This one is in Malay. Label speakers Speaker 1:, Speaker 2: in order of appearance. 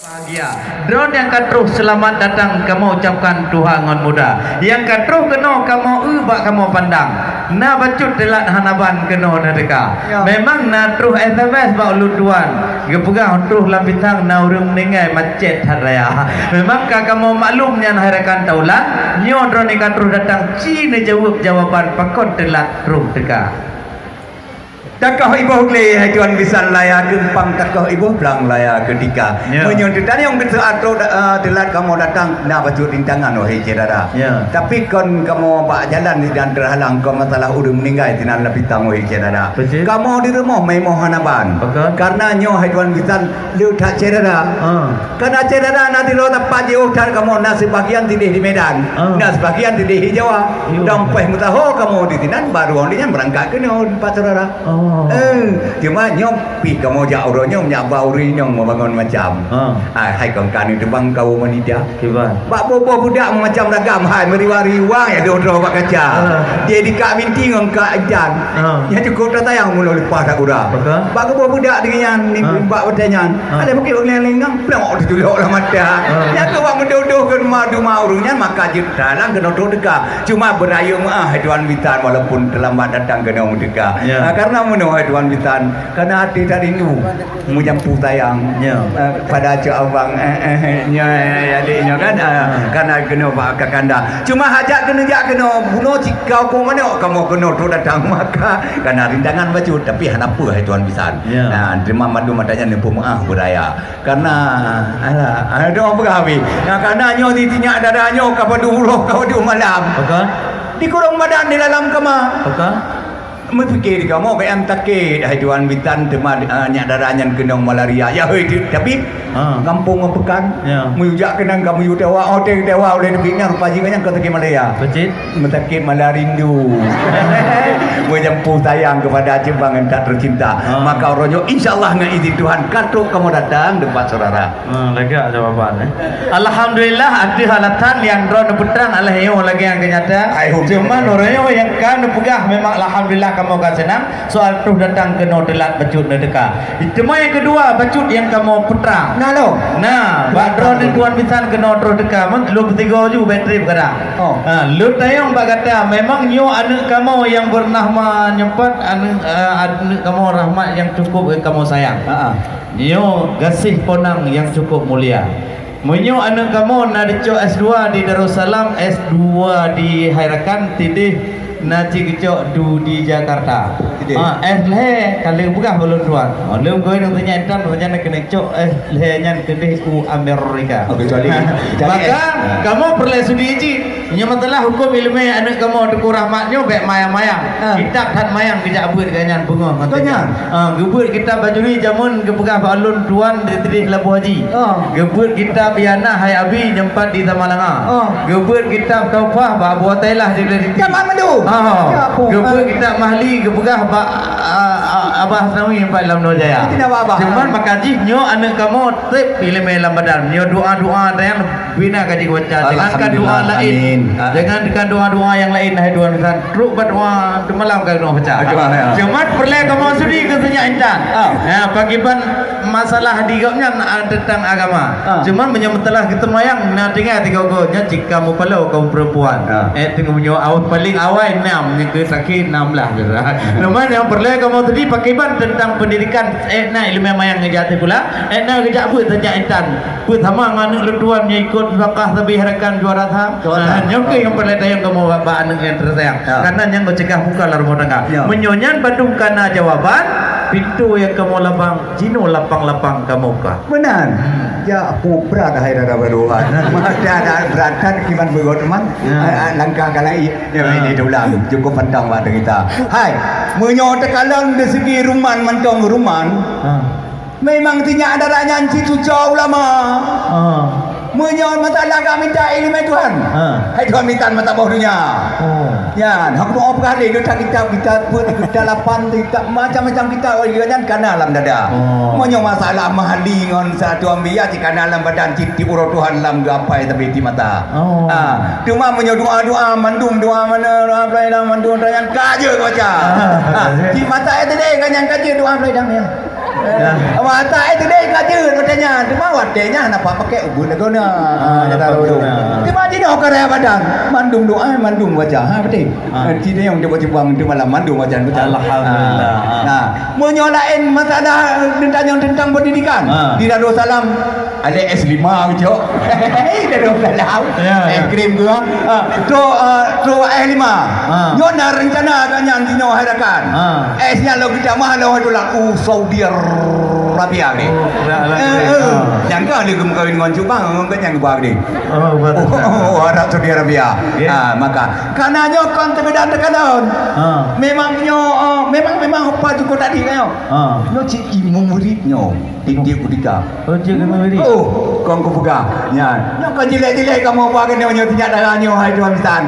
Speaker 1: Bahagia. Drone yang katruh selamat datang kamu ucapkan Tuhan ngon muda. Yang katruh kena kamu ubak kamu pandang. Na bacut telat hanaban kena nadeka. Memang na truh SMS ba ulu tuan. Gepegang truh lampitang na urung ningai macet haraya. Memang ka kamu maklumnya harakan taulan. Nyo drone yang katruh datang cina jawab jawaban pakon telat truh teka.
Speaker 2: Takah ibu le hajuan bisan laya gempang takah ibu belang laya ketika menyuntik tadi yang kita atau telat kamu datang nak baju rintangan wahai cerada. Tapi kon kamu pak jalan di dan terhalang kau masalah udah meninggal di dalam pitang wahai cerada. Kamu di rumah mai mohanaban. Karena nyo hajuan bisan lu tak cerada. Karena cerada nanti lo dapat jauh dan kamu nak sebagian di Medan, nak sebagian di Jawa. Dampeh mutaho kamu di tinan baru orang ni berangkat ke nyo pak cerada. Cuma nyom pi kamu jauh nyom nyak bauri nyom membangun macam. Hai kongkan itu bang kau wanita.
Speaker 1: Kiban.
Speaker 2: Bak bobo budak macam ragam hai meriwari-wang ya do bak kaca. Dia di kak minting ngong kak jan. Ya cukup dah tayang mula lepas tak ura. Bak bobo budak dengan ni bak bertanya. Ada mungkin orang ngang plong ditulok lah mata. Ya kau bang mendodoh ke madu maurunya maka juta lang kena dekat. Cuma berayu mah tuan bitan walaupun terlambat datang kena dekat. Karena Tuan Bitan karena hati tadi itu menyampu tayang pada cik abang adiknya kan karena kena pak kakanda cuma hajat kena bunuh jika kau mana kamu kena tu datang maka karena rintangan baju tapi kenapa Tuan Bitan nah terima madu matanya nempuh maaf budaya karena ada orang berhabi karena nyo tinyak dadanya kepada uloh kepada malam di kurung badan di dalam kamar fikir kamu bayam takit Tuan Bitan tema nyak darahnya kena malaria ya tapi kampung pekan mujak kena kamu tewa hotel tewa oleh nebiknya rupa jinganya kau takit malaria
Speaker 1: betul
Speaker 2: mentakit malarindu menjampu tayang kepada cembang yang tak tercinta maka rojo insyaallah dengan izin Tuhan katuk kamu datang depan saudara
Speaker 1: lega jawaban alhamdulillah ada halatan yang drone putrang Allah yang lagi yang kenyataan cuma orangnya yang kan pegah memang alhamdulillah kamu akan senang soal tu datang ke telat bacut nedeka itu yang kedua bacut yang kamu putrang bak drone Tuan Bitan ke terus deka lu ketiga ju bateri bergerak lu tayang bak kata memang nyo anak kamu yang bernama nyempat anak kamu rahmat yang cukup kamu sayang nyo gasih ponang yang cukup mulia menyo anak kamu nak dicok S2 di Darussalam S2 di Hairakan tidih naci kecok du di Jakarta leh kalau bukan belum tuan belum kau yang tanya intan macam kena cok leh nyan kedih ku Amerika maka kamu perlu sudi iji nyamatalah hukum ilmu anak kamu tuku rahmatnya baik mayang-mayang kitab tan mayang kejak buat kanyan bunga katanya gebut kitab bajuri jamun kepegah balun tuan di tidih Labuh Haji gebut kitab Yana Hai Abi nyempat di Tamalanga gebut kitab Taufah ba buat tailah di
Speaker 2: Jaman Madu
Speaker 1: gebut kitab Mahli kepegah ba Abah Hasnawi yang dalam Nojaya cuman makaji nyo anak kamu tip ilmu dalam badan nyo doa-doa yang bina kaji baca jangankan doa lain jangankan doa-doa yang lain hai Tuan Bitan teruk berdoa malam kau doa baca cuman perlu kamu sudi katanya intan pagiban masalah digapnya tentang agama cuman menyamatalah kita mayang nak dengar tiga gonya jika kamu palau kaum perempuan tengok punya awal paling awal 6 yang ke sakit 16 cuman yang perlu kamu tadi pakiban tentang pendidikan nak ilmu mayang ngejati pula nak kejap apa tanya intan pun sama anak letuannya ikut bakah tapi harakan juara nyongke yang perlu yang kamu bapak anak yang tersayang karena yang kau cegah buka lah rumah tangga menyonyan badung karena jawaban pintu yang kamu lapang jino lapang-lapang kamu kah
Speaker 2: benar ya aku berat hai rada berdoa ada beratkan kiman berdoa teman langkah kalai ini ulang cukup pandang pada kita hai menyo tekalang dari segi rumah mantong rumah memang tidak ada ranyan situ jauh lama menyo masalah kami minta ilmu Tuhan hai Tuhan minta mata bohnya ya hak doa perkali kita pun kita lapan kita macam-macam kita orang kana alam dada menyo masalah mahali ngon satu ambiya di kana alam badan di urut Tuhan lam gapai tapi di mata cuma menyo doa-doa mandum doa mana doa pelang mandum rayan kaje baca di mata itu deh kan yang kaje doa pelang ya mata itu deh kaje katanya nya cuma wadenya napa pakai ubun agona.
Speaker 1: Ah,
Speaker 2: Taruh
Speaker 1: betul.
Speaker 2: dulu. Cuma di dah karya badan. Mandung doa, mandung wajah. Ha betul. Kita yang coba cebang di malam mandung wajah betul.
Speaker 1: Alhamdulillah.
Speaker 2: Nah, menyolain masalah tentang pendidikan. Di Darussalam ada S5 gitu. Hei, Darussalam. Krim gua. Tu S5. Nyona rencana agaknya nantinya hadakan. S-nya lo kita mah lo hadulah Saudi Arabia ni. Yang kau ada kawin dengan cubang, kau yang buat ni. Arab Saudi Arabia. Maka kananya kan terbeda-beda. Memang apa tu kau tadi kau? Nyo cik imu muridnya tinggi budika. Kau pegang. Nyo kau jelek-jelek kamu buat ni nyo tidak darahnya hai tuan san.